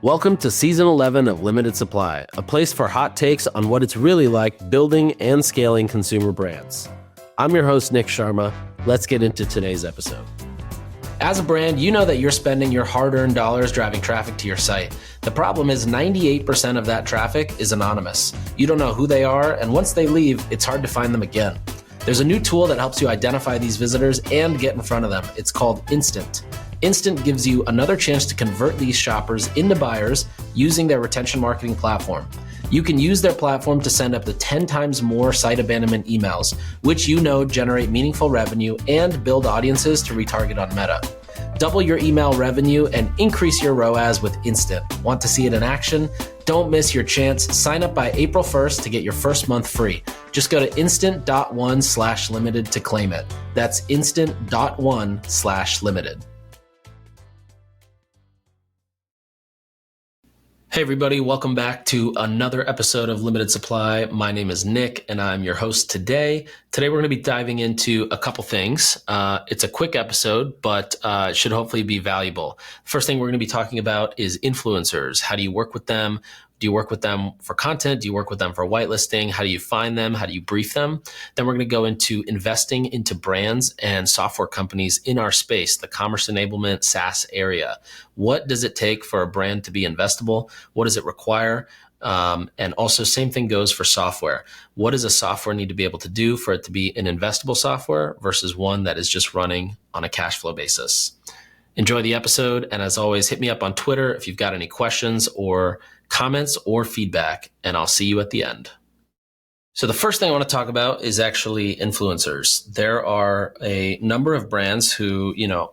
Welcome to Season 11 of Limited Supply, a place for hot takes on what it's really like building and scaling consumer brands. I'm your host, Nick Sharma. Let's get into today's episode. As a brand, you know that you're spending your hard-earned dollars driving traffic to your site. The problem is 98% of that traffic is anonymous. You don't know who they are, and once they leave, it's hard to find them again. There's a new tool that helps you identify these visitors and get in front of them. It's called Instant. Instant gives you another chance to convert these shoppers into buyers using their retention marketing platform. You can use their platform to send up to 10 times more site abandonment emails, which you know generate meaningful revenue and build audiences to retarget on Meta. Double your email revenue and increase your ROAS with Instant. Want to see it in action? Don't miss your chance. Sign up by April 1st to get your first month free. Just go to instant.one/limited to claim it. That's instant.one/limited. Hey everybody, welcome back to another episode of Limited Supply. My name is Nick and I'm your host today. Today we're going to be diving into a couple things. It's a quick episode, but it should hopefully be valuable. First thing we're going to be talking about is influencers. How do you work with them? Do you work with them for content? Do you work with them for whitelisting? How do you find them? How do you brief them? Then we're going to go into investing into brands and software companies in our space, the commerce enablement SaaS area. What does it take for a brand to be investable? What does it require? And also same thing goes for software. What does a software need to be able to do for it to be an investable software versus one that is just running on a cash flow basis? Enjoy the episode. And as always, hit me up on Twitter if you've got any questions or comments or feedback, and I'll see you at the end. So the first thing I want to talk about is actually influencers. There are a number of brands who,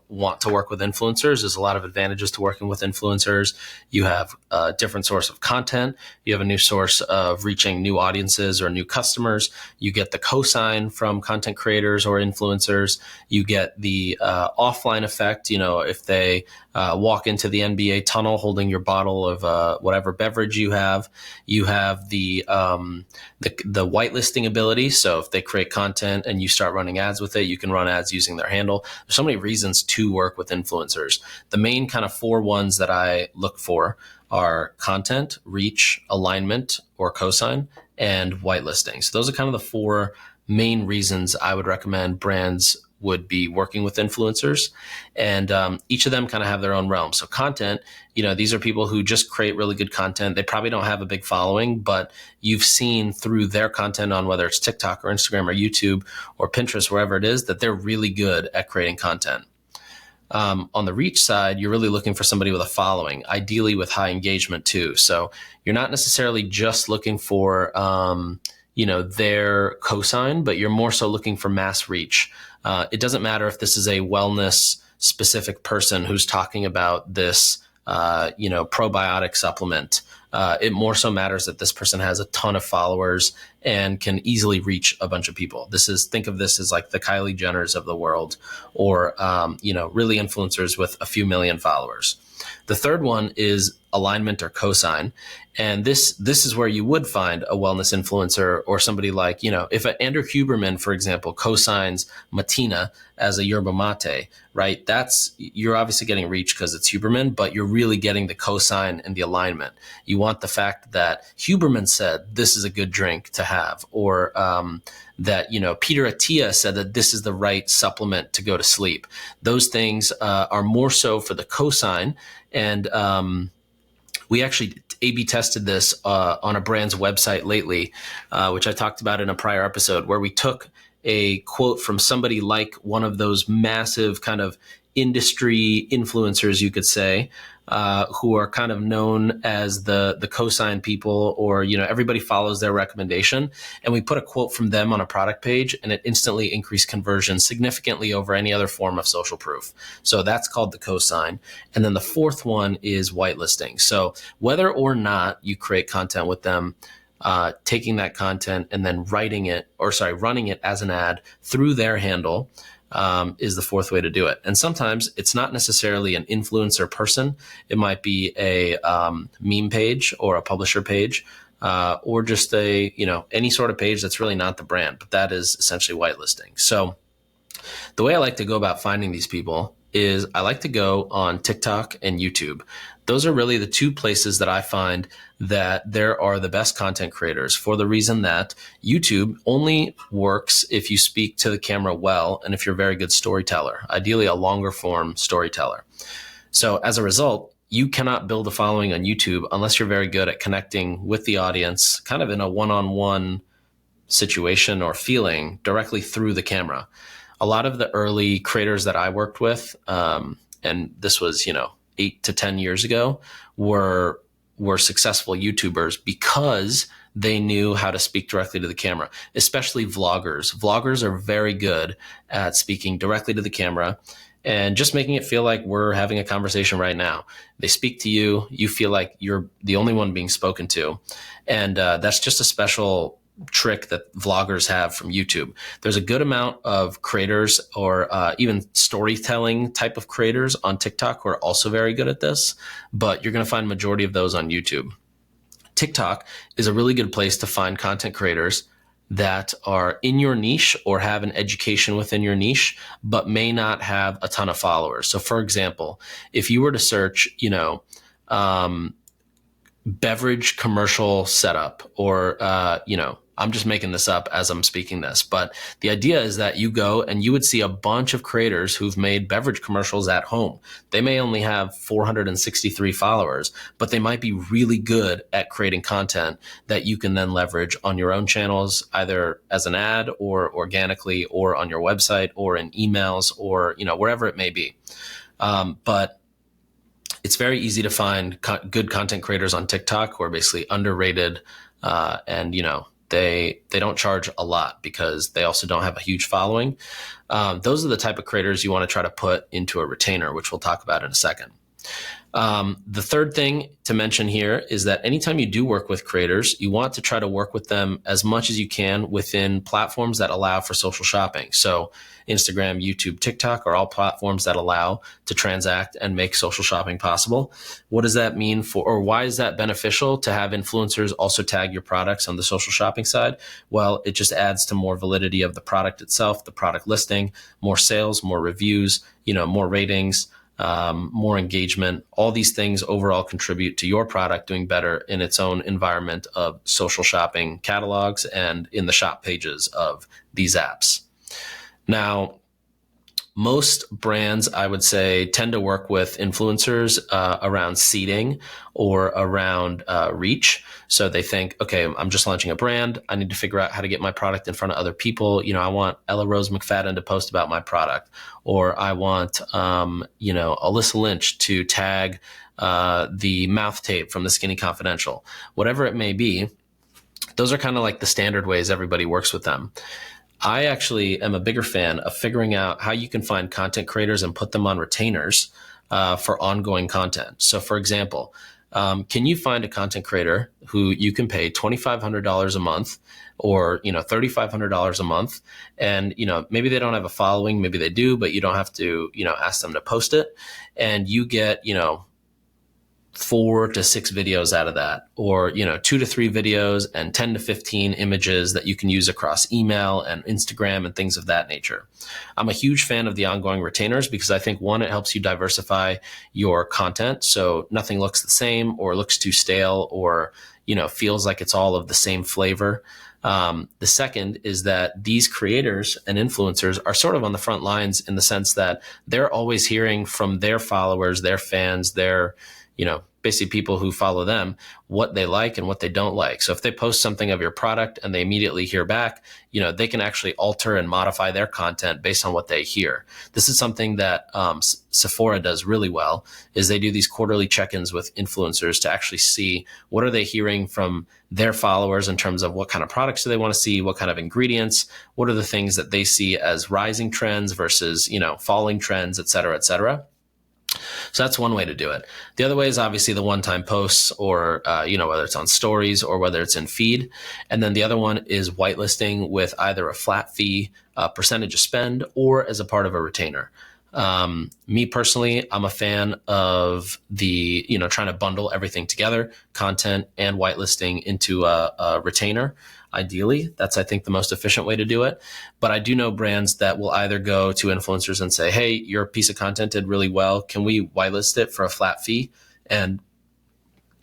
want to work with influencers. There's a lot of advantages to working with influencers. You have a different source of content. You have a new source of reaching new audiences or new customers. You get the cosign from content creators or influencers. You get the offline effect. If they walk into the NBA tunnel holding your bottle of whatever beverage you have the whitelisting ability. So if they create content and you start running ads with it, you can run ads using their handle. There's so many reasons to work with influencers. The main kind of four ones that I look for are content, reach, alignment or cosign, and whitelisting. So those are kind of the four main reasons I would recommend brands would be working with influencers. And each of them kind of have their own realm. So content, these are people who just create really good content. They probably don't have a big following, but you've seen through their content on whether it's TikTok or Instagram or YouTube or Pinterest, wherever it is, that they're really good at creating content. On the reach side, you're really looking for somebody with a following, ideally with high engagement too. So you're not necessarily just looking for their cosign, but you're more so looking for mass reach. It doesn't matter if this is a wellness specific person who's talking about this, probiotic supplement. It more so matters that this person has a ton of followers and can easily reach a bunch of people. Think of this as like the Kylie Jenners of the world, or, really influencers with a few million followers. The third one is alignment or cosign. And this is where you would find a wellness influencer or somebody like, if Andrew Huberman, for example, cosigns Matina as a yerba mate, right? You're obviously getting reach because it's Huberman, but you're really getting the cosign and the alignment. You want the fact that Huberman said this is a good drink to have, or that, Peter Attia said that this is the right supplement to go to sleep. Those things are more so for the cosign. And we actually A/B tested this on a brand's website lately, which I talked about in a prior episode, where we took a quote from somebody like one of those massive kind of industry influencers, you could say, who are kind of known as the cosign people, or, everybody follows their recommendation. And we put a quote from them on a product page, and it instantly increased conversion significantly over any other form of social proof. So that's called the cosign. And then the fourth one is whitelisting. So whether or not you create content with them, taking that content and then running it as an ad through their handle, is the fourth way to do it. And sometimes it's not necessarily an influencer person. It might be a meme page or a publisher page, or just any sort of page that's really not the brand, but that is essentially whitelisting. So the way I like to go about finding these people is I like to go on TikTok and YouTube. Those are really the two places that I find that there are the best content creators, for the reason that YouTube only works if you speak to the camera well and if you're a very good storyteller, ideally a longer form storyteller. So as a result, you cannot build a following on YouTube unless you're very good at connecting with the audience kind of in a one-on-one situation or feeling directly through the camera. A lot of the early creators that I worked with, and this was, 8 to 10 years ago, were successful YouTubers because they knew how to speak directly to the camera, especially vloggers. Vloggers are very good at speaking directly to the camera and just making it feel like we're having a conversation right now. They speak to you, you feel like you're the only one being spoken to. And that's just a special trick that vloggers have from YouTube. There's a good amount of creators or even storytelling type of creators on TikTok who are also very good at this, but you're going to find majority of those on YouTube. TikTok is a really good place to find content creators that are in your niche or have an education within your niche, but may not have a ton of followers. So for example, if you were to search, beverage commercial setup, or, I'm just making this up as I'm speaking this, but the idea is that you go and you would see a bunch of creators who've made beverage commercials at home. They may only have 463 followers, but they might be really good at creating content that you can then leverage on your own channels, either as an ad or organically, or on your website or in emails, or, wherever it may be. But it's very easy to find good content creators on TikTok who are basically underrated, and, they don't charge a lot because they also don't have a huge following. Those are the type of creators you want to try to put into a retainer, which we'll talk about in a second. The third thing to mention here is that anytime you do work with creators, you want to try to work with them as much as you can within platforms that allow for social shopping. So Instagram, YouTube, TikTok are all platforms that allow to transact and make social shopping possible. What does that mean or why is that beneficial to have influencers also tag your products on the social shopping side? Well, it just adds to more validity of the product itself, the product listing, more sales, more reviews, more ratings, more engagement. All these things overall contribute to your product doing better in its own environment of social shopping catalogs and in the shop pages of these apps. Now, most brands, I would say, tend to work with influencers around seeding or around reach. So they think, okay, I'm just launching a brand. I need to figure out how to get my product in front of other people. I want Ella Rose McFadden to post about my product, or I want, Alyssa Lynch to tag the mouth tape from the Skinny Confidential. Whatever it may be, those are kind of like the standard ways everybody works with them. I actually am a bigger fan of figuring out how you can find content creators and put them on retainers for ongoing content. So for example, can you find a content creator who you can pay $2,500 a month or, $3,500 a month? And, maybe they don't have a following, maybe they do, but you don't have to, ask them to post it. And you get, 4 to 6 videos out of that, or 2 to 3 videos and 10 to 15 images that you can use across email and Instagram and things of that nature. I'm a huge fan of the ongoing retainers because I think, one, it helps you diversify your content so nothing looks the same or looks too stale or feels like it's all of the same flavor. The second is that these creators and influencers are sort of on the front lines in the sense that they're always hearing from their followers, their fans, their basically people who follow them, what they like and what they don't like. So if they post something of your product and they immediately hear back, they can actually alter and modify their content based on what they hear. This is something that Sephora does really well, is they do these quarterly check-ins with influencers to actually see what are they hearing from their followers in terms of what kind of products do they want to see, what kind of ingredients, what are the things that they see as rising trends versus, falling trends, et cetera, et cetera. So that's one way to do it. The other way is obviously the one-time posts or, whether it's on stories or whether it's in feed. And then the other one is whitelisting with either a flat fee, percentage of spend, or as a part of a retainer. Me personally, I'm a fan of the, trying to bundle everything together, content and whitelisting into a retainer. Ideally, that's, I think, the most efficient way to do it. But I do know brands that will either go to influencers and say, hey, your piece of content did really well. Can we whitelist it for a flat fee? And,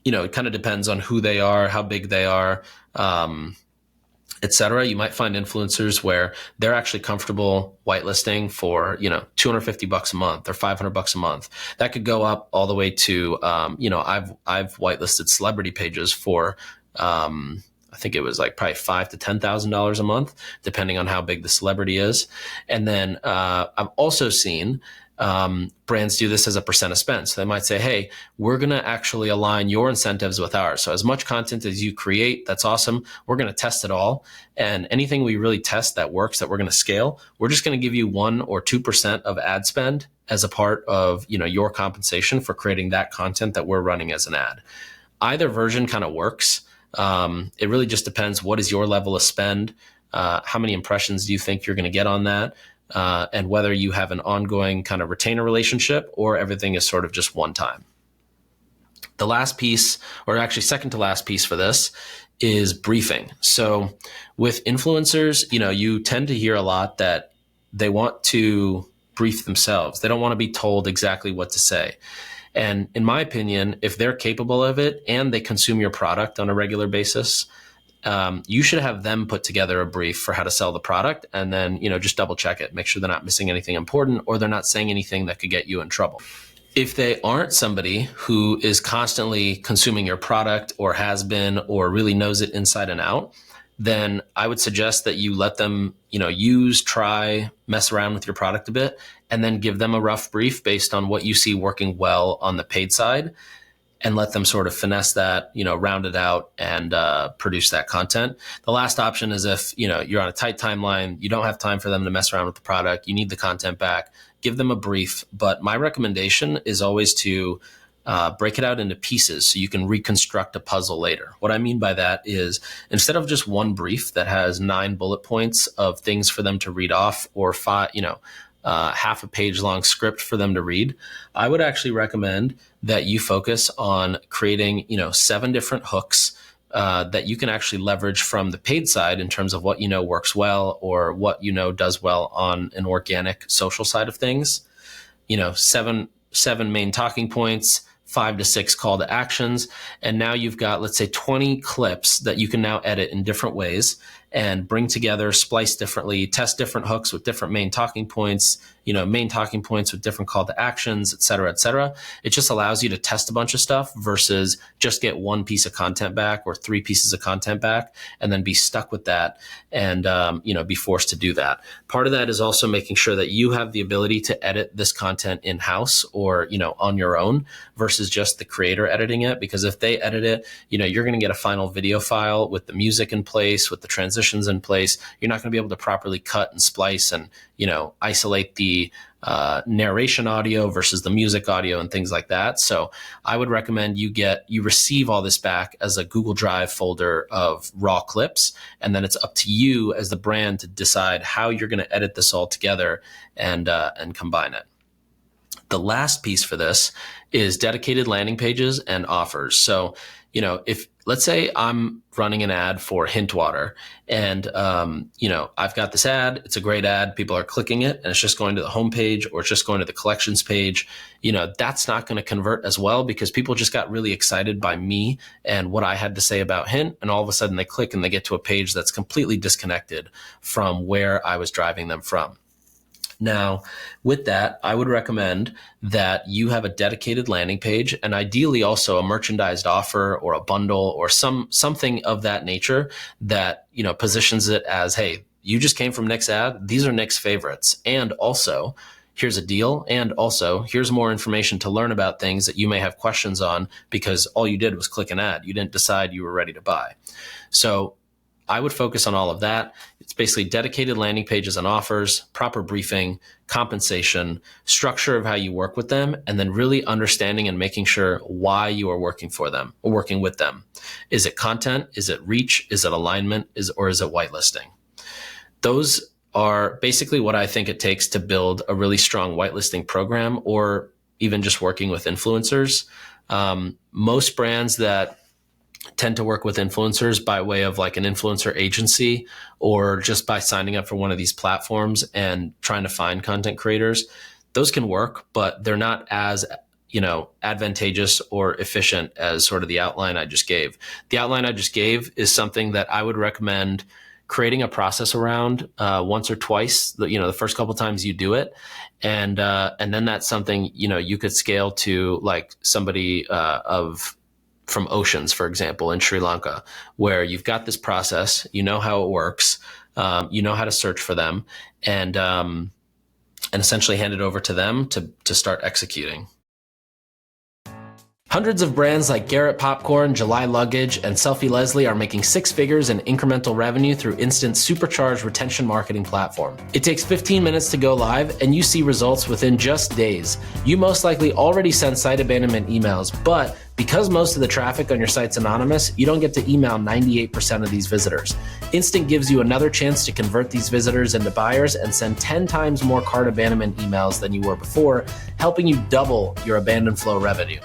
it kind of depends on who they are, how big they are, et cetera. You might find influencers where they're actually comfortable whitelisting for, $250 a month or $500 a month. That could go up all the way to, I've whitelisted celebrity pages for, I think it was like probably $5,000 to $10,000 a month, depending on how big the celebrity is. And then I've also seen brands do this as a percent of spend. So they might say, hey, we're going to actually align your incentives with ours. So as much content as you create, that's awesome. We're going to test it all. And anything we really test that works, that we're going to scale, we're just going to give you 1 or 2% of ad spend as a part of, your compensation for creating that content that we're running as an ad. Either version kind of works. It really just depends. What is your level of spend? How many impressions do you think you're going to get on that? And whether you have an ongoing kind of retainer relationship or everything is sort of just one time. The last piece, or actually second to last piece for this, is briefing. So with influencers, you tend to hear a lot that they want to brief themselves. They don't want to be told exactly what to say. And in my opinion, if they're capable of it and they consume your product on a regular basis, you should have them put together a brief for how to sell the product, and then, just double check it, make sure they're not missing anything important or they're not saying anything that could get you in trouble. If they aren't somebody who is constantly consuming your product or has been or really knows it inside and out, then I would suggest that you let them, use, try, mess around with your product a bit, and then give them a rough brief based on what you see working well on the paid side, and let them sort of finesse that, round it out and produce that content. The last option is if, you're on a tight timeline, you don't have time for them to mess around with the product, you need the content back, give them a brief. But my recommendation is always to break it out into pieces so you can reconstruct a puzzle later. What I mean by that is instead of just one brief that has 9 bullet points of things for them to read off or half a page long script for them to read, I would actually recommend that you focus on creating, 7 different hooks that you can actually leverage from the paid side in terms of what works well or what does well on an organic social side of things. 7 main talking points, 5 to 6 call to actions. And now you've got, let's say, 20 clips that you can now edit in different ways and bring together, splice differently, test different hooks with different main talking points, main talking points with different call to actions, et cetera, et cetera. It just allows you to test a bunch of stuff versus just get 1 piece of content back or 3 pieces of content back and then be stuck with that and, be forced to do that. Part of that is also making sure that you have the ability to edit this content in-house or, on your own versus just the creator editing it. Because if they edit it, you're going to get a final video file with the music in place, with the transitions in place. You're not going to be able to properly cut and splice and, isolate the narration audio versus the music audio and things like that. So I would recommend you receive all this back as a Google Drive folder of raw clips. And then it's up to you as the brand to decide how you're going to edit this all together and combine it. The last piece for this is dedicated landing pages and offers. So, if let's say I'm running an ad for Hint Water and, I've got this ad, it's a great ad, people are clicking it and it's just going to the homepage or it's just going to the collections page, that's not going to convert as well because people just got really excited by me and what I had to say about Hint. And all of a sudden they click and they get to a page that's completely disconnected from where I was driving them from. Now, with that, I would recommend that you have a dedicated landing page and ideally also a merchandised offer or a bundle or something of that nature that, positions it as, hey, you just came from Nick's ad. These are Nick's favorites. And also, here's a deal. And also, here's more information to learn about things that you may have questions on because all you did was click an ad. You didn't decide you were ready to buy. So I would focus on all of that. It's basically dedicated landing pages and offers, proper briefing, compensation, structure of how you work with them, and then really understanding and making sure why you are working for them or working with them. Is it content? Is it reach? Is it alignment? Or is it whitelisting? Those are basically what I think it takes to build a really strong whitelisting program, or even just working with influencers. Most brands that tend to work with influencers by way of like an influencer agency, or just by signing up for one of these platforms and trying to find content creators, those can work, but they're not as advantageous or efficient as sort of the outline I just gave. The outline I just gave is something that I would recommend creating a process around once or twice, the first couple times you do it. And then that's something, you could scale to like somebody from Oceans, for example, in Sri Lanka, where you've got this process, you know how it works, you know how to search for them, and essentially hand it over to them to start executing. Hundreds of brands like Garrett Popcorn, July Luggage, and Selfie Leslie are making six figures in incremental revenue through Instant's supercharged retention marketing platform. It takes 15 minutes to go live, and you see results within just days. You most likely already send site abandonment emails, but because most of the traffic on your site's anonymous, you don't get to email 98% of these visitors. Instant gives you another chance to convert these visitors into buyers and send 10 times more cart abandonment emails than you were before, helping you double your abandoned flow revenue.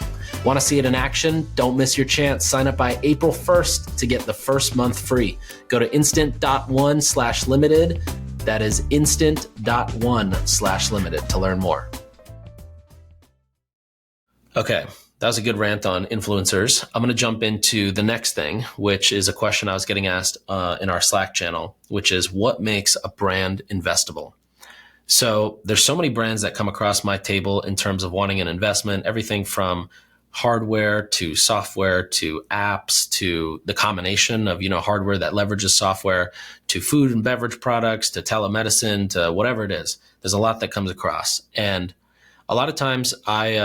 Want to see it in action? Don't miss your chance. Sign up by April 1st to get the first month free. Go to instant.one/limited. That is instant.one/limited to learn more. Okay, that was a good rant on influencers. I'm going to jump into the next thing, which is a question I was getting asked in our Slack channel, which is what makes a brand investable? So there's so many brands that come across my table in terms of wanting an investment, everything from hardware to software to apps to the combination of hardware that leverages software, to food and beverage products, to telemedicine, to whatever it is. There's a lot that comes across. And a lot of times I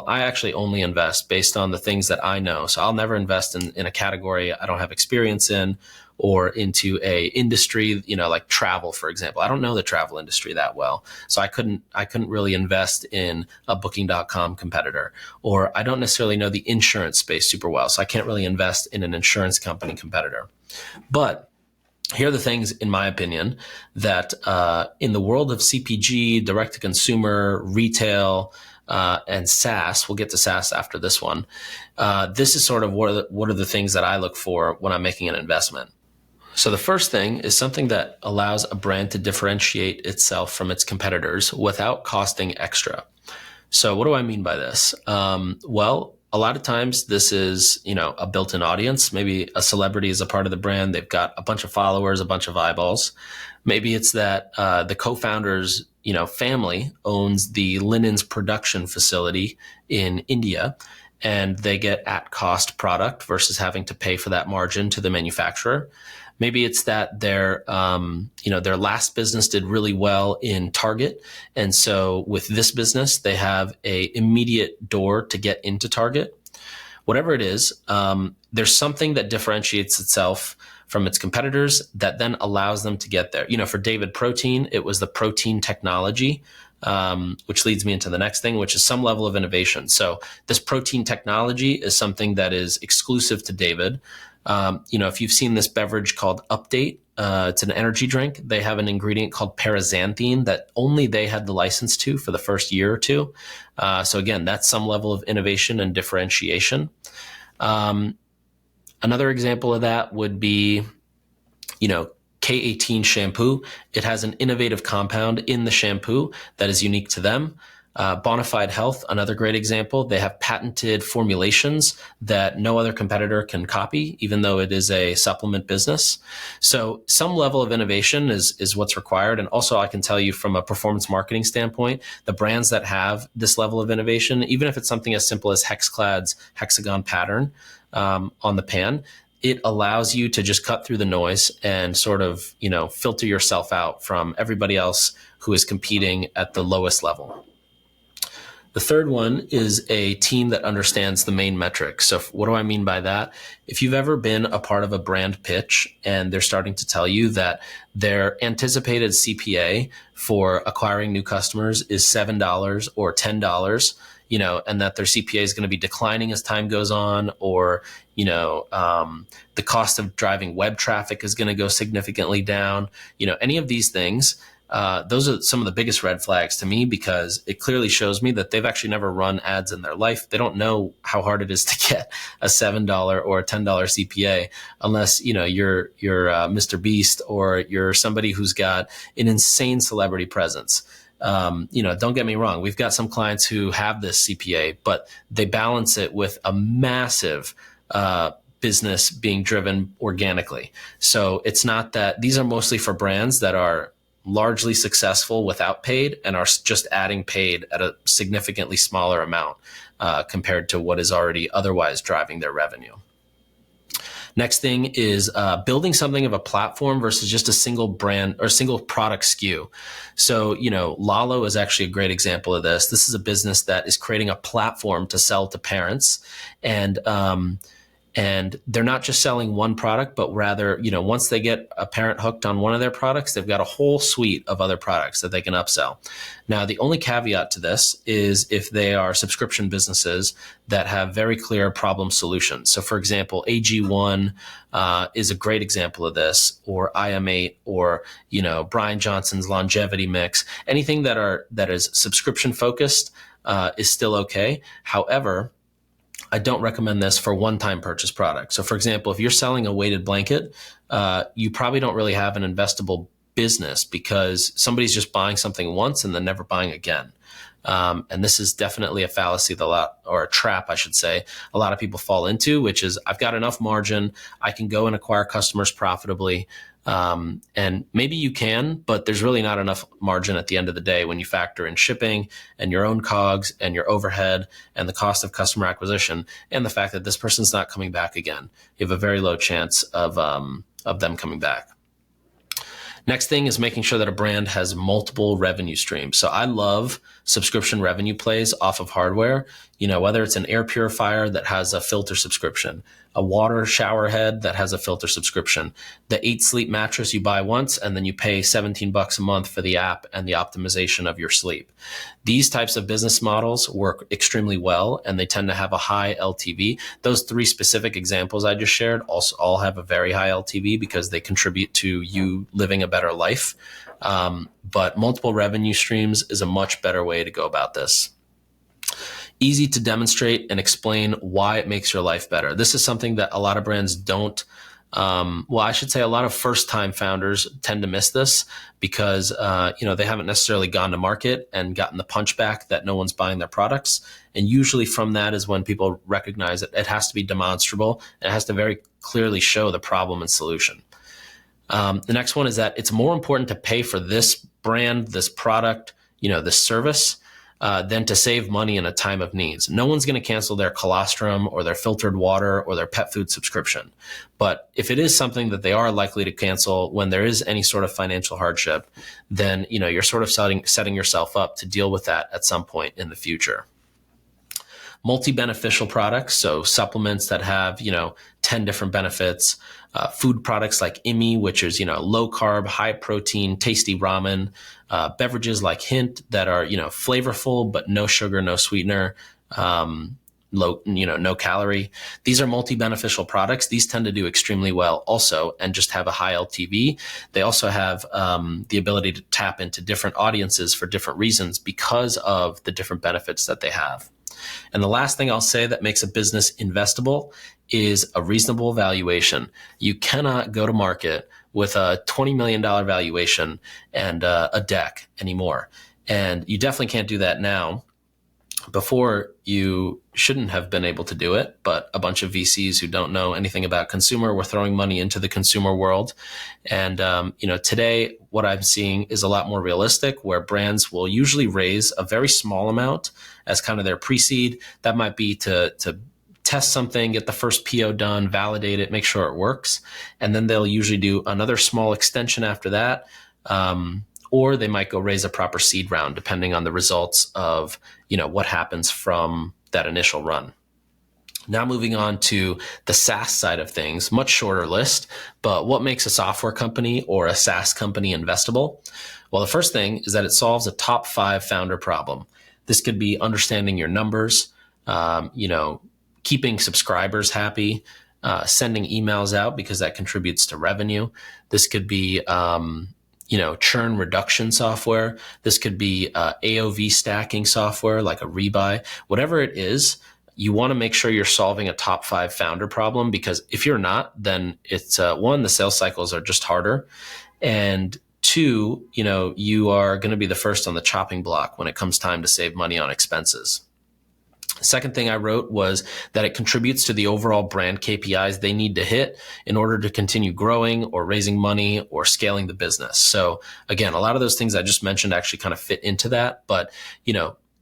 actually only invest based on the things that I know. So I'll never invest in a category I don't have experience in, or into a industry, like travel, for example. I don't know the travel industry that well. So I couldn't really invest in a booking.com competitor, or I don't necessarily know the insurance space super well. So I can't really invest in an insurance company competitor. But here are the things, in my opinion, that in the world of CPG, direct-to-consumer, retail, and SaaS, we'll get to SaaS after this one, this is sort of what are the things that I look for when I'm making an investment. So the first thing is something that allows a brand to differentiate itself from its competitors without costing extra. So what do I mean by this? Well, a lot of times this is, a built-in audience. Maybe a celebrity is a part of the brand. They've got a bunch of followers, a bunch of eyeballs. Maybe it's that the co-founder's, family owns the linens production facility in India, and they get at cost product versus having to pay for that margin to the manufacturer. Maybe it's that their last business did really well in Target. And so with this business, they have a immediate door to get into Target. Whatever it is, there's something that differentiates itself from its competitors that then allows them to get there. For David Protein, it was the protein technology, which leads me into the next thing, which is some level of innovation. So this protein technology is something that is exclusive to David. If you've seen this beverage called Update, it's an energy drink. They have an ingredient called paraxanthine that only they had the license to for the first year or two. So again, that's some level of innovation and differentiation. Another example of that would be, K18 shampoo. It has an innovative compound in the shampoo that is unique to them. Bonafide Health, another great example. They have patented formulations that no other competitor can copy, even though it is a supplement business. So some level of innovation is what's required. And also I can tell you from a performance marketing standpoint, the brands that have this level of innovation, even if it's something as simple as Hexclad's hexagon pattern on the pan, it allows you to just cut through the noise and sort of, filter yourself out from everybody else who is competing at the lowest level. The third one is a team that understands the main metrics. So what do I mean by that? If you've ever been a part of a brand pitch and they're starting to tell you that their anticipated CPA for acquiring new customers is $7 or $10, and that their CPA is going to be declining as time goes on, or, the cost of driving web traffic is going to go significantly down, any of these things, those are some of the biggest red flags to me, because it clearly shows me that they've actually never run ads in their life. They don't know how hard it is to get a $7 or a $10 CPA, unless you're Mr. Beast, or you're somebody who's got an insane celebrity presence. Don't get me wrong. We've got some clients who have this CPA, but they balance it with a massive business being driven organically. So it's not that these are mostly for brands that are largely successful without paid and are just adding paid at a significantly smaller amount compared to what is already otherwise driving their revenue. Next thing is building something of a platform versus just a single brand or single product SKU. So, Lalo is actually a great example of this. This is a business that is creating a platform to sell to parents, and they're not just selling one product, but rather, once they get a parent hooked on one of their products, they've got a whole suite of other products that they can upsell. Now, the only caveat to this is if they are subscription businesses that have very clear problem solutions. So, for example, AG1 is a great example of this, or IM8, or, Brian Johnson's longevity mix. Anything that is subscription focused is still okay. However, I don't recommend this for one-time purchase products. So, for example, if you're selling a weighted blanket, you probably don't really have an investable business, because somebody's just buying something once and then never buying again. And this is definitely a fallacy or a trap, I should say, a lot of people fall into, which is, I've got enough margin, I can go and acquire customers profitably. And maybe you can, but there's really not enough margin at the end of the day when you factor in shipping and your own COGS and your overhead and the cost of customer acquisition and the fact that this person's not coming back again. You have a very low chance of them coming back. Next thing is making sure that a brand has multiple revenue streams. So I love subscription revenue plays off of hardware, whether it's an air purifier that has a filter subscription, a water shower head that has a filter subscription, the 8 Sleep mattress you buy once and then you pay $17 a month for the app and the optimization of your sleep. These types of business models work extremely well, and they tend to have a high LTV. Those 3 specific examples I just shared also all have a very high LTV because they contribute to you living a better life. But multiple revenue streams is a much better way to go about this. Easy to demonstrate and explain why it makes your life better. This is something that a lot of brands don't, I should say a lot of first-time founders tend to miss this because, they haven't necessarily gone to market and gotten the punchback that no one's buying their products. And usually from that is when people recognize that it has to be demonstrable and it has to very clearly show the problem and solution. The next one is that it's more important to pay for this brand, this product, this service, than to save money in a time of needs. No one's going to cancel their colostrum or their filtered water or their pet food subscription. But if it is something that they are likely to cancel when there is any sort of financial hardship, then, you're sort of setting yourself up to deal with that at some point in the future. Multi-beneficial products, so supplements that have, 10 different benefits, food products like IMI, which is, low carb, high protein, tasty ramen, beverages like Hint that are, flavorful, but no sugar, no sweetener, low, no calorie. These are multi-beneficial products. These tend to do extremely well also and just have a high LTV. They also have the ability to tap into different audiences for different reasons because of the different benefits that they have. And the last thing I'll say that makes a business investable is a reasonable valuation. You cannot go to market with a $20 million valuation and a deck anymore. And you definitely can't do that now. Before, you shouldn't have been able to do it, but a bunch of VCs who don't know anything about consumer were throwing money into the consumer world. And, today what I'm seeing is a lot more realistic, where brands will usually raise a very small amount as kind of their pre-seed. That might be to test something, get the first PO done, validate it, make sure it works. And then they'll usually do another small extension after that. Or they might go raise a proper seed round, depending on the results of, what happens from that initial run. Now moving on to the SaaS side of things, much shorter list, but what makes a software company or a SaaS company investable? Well, the first thing is that it solves a top 5 founder problem. This could be understanding your numbers, keeping subscribers happy, sending emails out because that contributes to revenue. This could be, churn reduction software. This could be AOV stacking software like a rebuy, whatever it is. You want to make sure you're solving a top 5 founder problem, because if you're not, then it's one, the sales cycles are just harder. And two, you are going to be the first on the chopping block when it comes time to save money on expenses. Second thing I wrote was that it contributes to the overall brand KPIs they need to hit in order to continue growing or raising money or scaling the business. So again, a lot of those things I just mentioned actually kind of fit into that. But,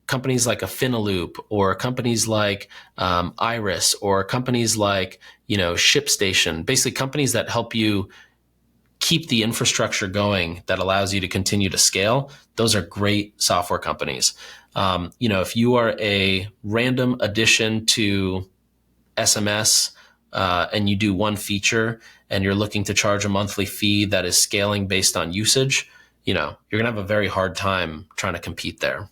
companies like a Finaloop, or companies like Iris, or companies like, ShipStation, basically companies that help you keep the infrastructure going that allows you to continue to scale. Those are great software companies. If you are a random addition to SMS and you do one feature and you're looking to charge a monthly fee that is scaling based on usage, you're going to have a very hard time trying to compete there.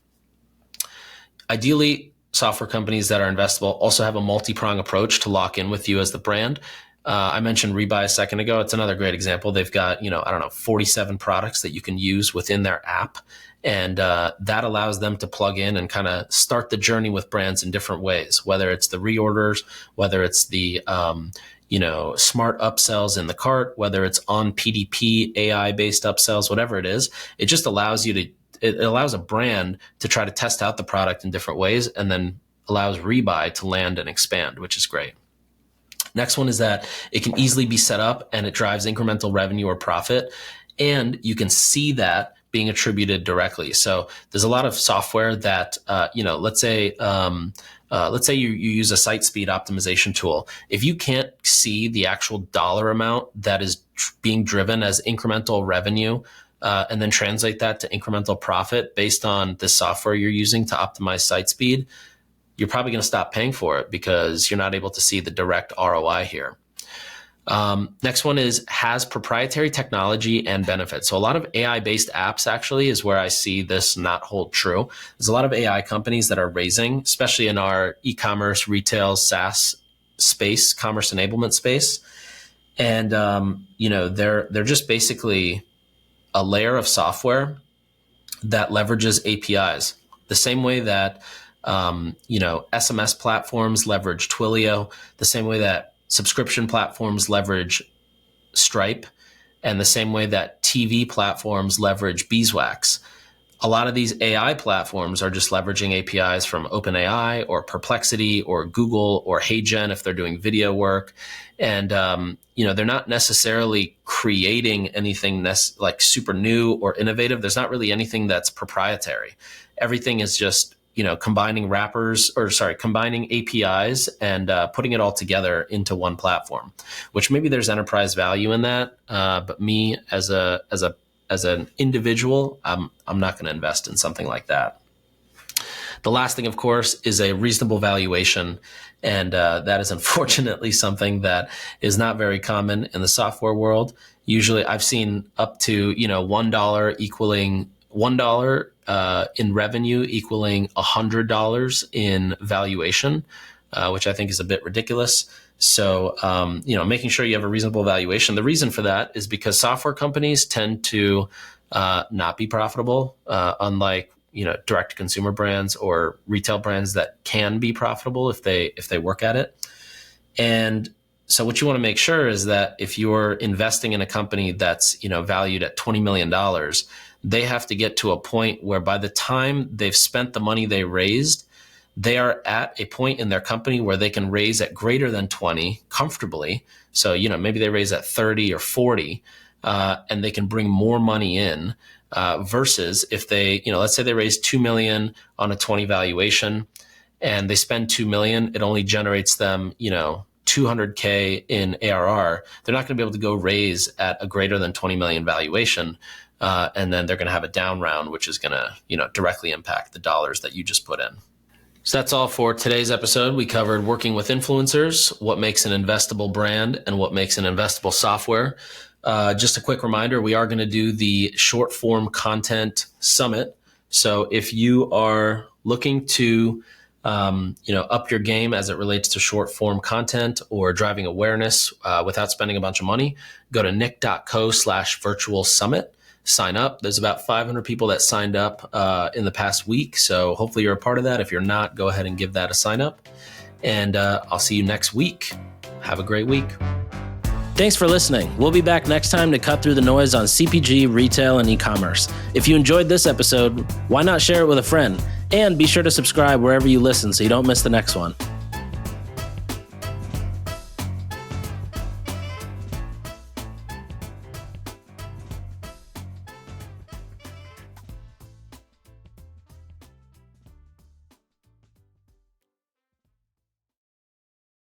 Ideally, software companies that are investable also have a multi-prong approach to lock in with you as the brand. I mentioned Rebuy a second ago. It's another great example. They've got, 47 products that you can use within their app. And that allows them to plug in and kind of start the journey with brands in different ways, whether it's the reorders, whether it's the, smart upsells in the cart, whether it's on PDP, AI-based upsells, whatever it is. It just allows it allows a brand to try to test out the product in different ways, and then allows Rebuy to land and expand, which is great. Next one is that it can easily be set up and it drives incremental revenue or profit, and you can see that being attributed directly. So there's a lot of software that, let's say you use a site speed optimization tool. If you can't see the actual dollar amount that is being driven as incremental revenue, and then translate that to incremental profit based on the software you're using to optimize site speed, you're probably going to stop paying for it because you're not able to see the direct ROI here. Next one has proprietary technology and benefits. So a lot of AI-based apps actually is where I see this not hold true. There's a lot of AI companies that are raising, especially in our e-commerce, retail, SaaS space, commerce enablement space. And, they're just basically a layer of software that leverages APIs the same way that SMS platforms leverage Twilio, the same way that subscription platforms leverage Stripe, and the same way that TV platforms leverage Beeswax. A lot of these AI platforms are just leveraging APIs from OpenAI or Perplexity or Google or HeyGen if they're doing video work. And, they're not necessarily creating anything like super new or innovative. There's not really anything that's proprietary. Everything is just, combining APIs and putting it all together into one platform, which maybe there's enterprise value in that. But me as an individual, I'm not going to invest in something like that. The last thing, of course, is a reasonable valuation. And that is unfortunately something that is not very common in the software world. Usually I've seen up to, $1 equaling $1 in revenue equaling $100 in valuation, which I think is a bit ridiculous. So, making sure you have a reasonable valuation. The reason for that is because software companies tend to not be profitable, unlike direct to consumer brands or retail brands that can be profitable if they work at it. And so what you want to make sure is that if you're investing in a company that's valued at $20 million, they have to get to a point where by the time they've spent the money they raised, they are at a point in their company where they can raise at greater than 20 comfortably. So, maybe they raise at 30 or 40, and they can bring more money in, versus if they, let's say they raise 2 million on a 20 valuation and they spend 2 million, it only generates them, 200K in ARR. They're not going to be able to go raise at a greater than 20 million valuation. And then they're going to have a down round, which is going to, directly impact the dollars that you just put in. So that's all for today's episode. We covered working with influencers, what makes an investable brand, and what makes an investable software. Just a quick reminder, we are going to do the short form content summit. So if you are looking to, up your game as it relates to short form content or driving awareness without spending a bunch of money, go to nick.co/virtual summit. sign up. There's about 500 people that signed up in the past week. So hopefully you're a part of that. If you're not, go ahead and give that a sign up. And I'll see you next week. Have a great week. Thanks for listening. We'll be back next time to cut through the noise on CPG, retail, and e-commerce. If you enjoyed this episode, why not share it with a friend? And be sure to subscribe wherever you listen so you don't miss the next one.